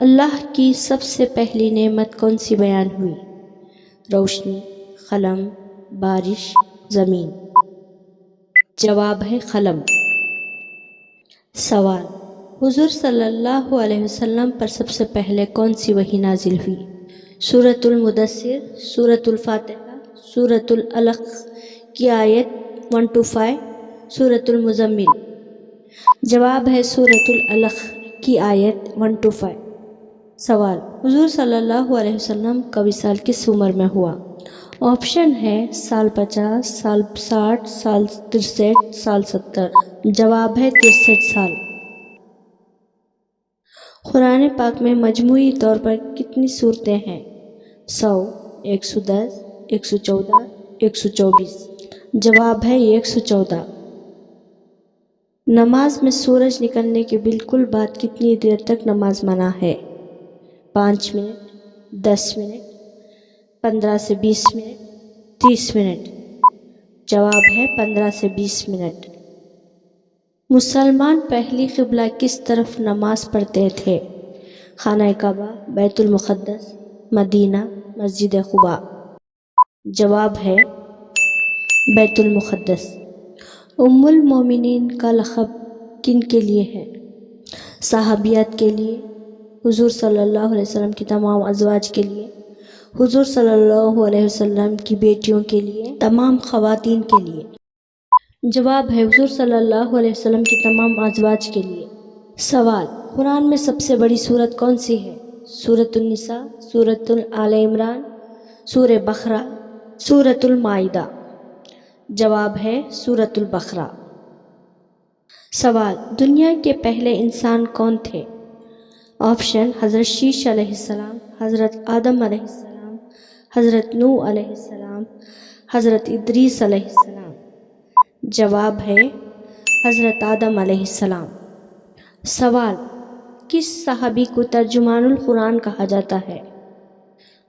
اللہ کی سب سے پہلی نعمت کون سی بیان ہوئی؟ روشنی، قلم، بارش، زمین۔ جواب ہے قلم۔ سوال: حضور صلی اللہ علیہ وسلم پر سب سے پہلے کون سی وحی نازل ہوئی؟ سورۃ المدثر، سورۃ الفاتحہ، سورۃ العلق کی آیت 1 to 5، سورۃ المزمل۔ جواب ہے سورۃ العلق کی آیت 1 to 5۔ سوال: حضور صلی اللہ علیہ وسلم کا وصال کس عمر میں ہوا؟ آپشن ہے سال 50، سال 60، سال 63، سال 70۔ جواب ہے 63 سال۔ قرآن پاک میں مجموعی طور پر کتنی سورتیں ہیں؟ 100، 110، 114، 124۔ جواب ہے 114۔ نماز میں سورج نکلنے کے بالکل بعد کتنی دیر تک نماز منع ہے؟ 5 منٹ، 10 منٹ، 15 سے 20 منٹ، 30 منٹ۔ جواب ہے 15 سے 20 منٹ۔ مسلمان پہلی قبلہ کس طرف نماز پڑھتے تھے؟ خانہ کعبہ، بیت المقدس، مدینہ، مسجد قباء۔ جواب ہے بیت المقدس۔ ام المومنین کا لقب کن کے لیے ہے؟ صحابیات کے لیے، حضور صلی اللہ علیہ وسلم کی تمام ازواج کے لیے، حضور صلی اللہ علیہ وسلم کی بیٹیوں کے لیے، تمام خواتین کے لیے۔ جواب ہے حضور صلی اللہ علیہ وسلم کی تمام ازواج کے لیے۔ سوال: قرآن میں سب سے بڑی سورت کون سی ہے؟ سورۃ النساء، سورۃ آل عمران، سورہ بقرہ، سورۃ المائدہ۔ جواب ہے سورۃ البقرہ۔ سوال: دنیا کے پہلے انسان کون تھے؟ آپشن: حضرت شیش علیہ السلام، حضرت آدم علیہ السلام، حضرت نوح علیہ السلام، حضرت ادریس علیہ السلام۔ جواب ہے حضرت آدم علیہ السلام۔ سوال: کس صحابی کو ترجمان القرآن کہا جاتا ہے؟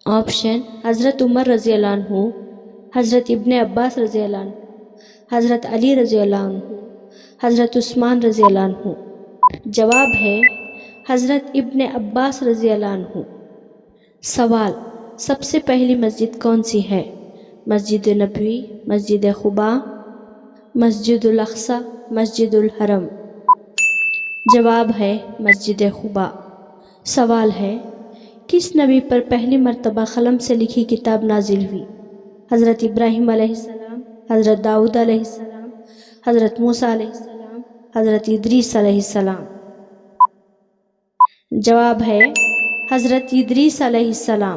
آپشن: حضرت عمر رضی اللہ عنہ، حضرت ابن عباس رضی اللہ عنہ، حضرت علی رضی اللہ عنہ، حضرت عثمان رضی اللہ عنہ۔ جواب ہے حضرت ابن عباس رضی اللہ عنہ۔ سوال: سب سے پہلی مسجد کون سی ہے؟ مسجد نبوی، مسجد قباء، مسجد الاقصی، مسجد الحرم۔ جواب ہے مسجد قباء۔ سوال ہے: کس نبی پر پہلی مرتبہ قلم سے لکھی کتاب نازل ہوئی؟ حضرت ابراہیم علیہ السلام، حضرت داؤد علیہ السلام، حضرت موسیٰ علیہ السلام، حضرت ادریس علیہ السلام۔ جواب ہے حضرت ادریس علیہ السلام۔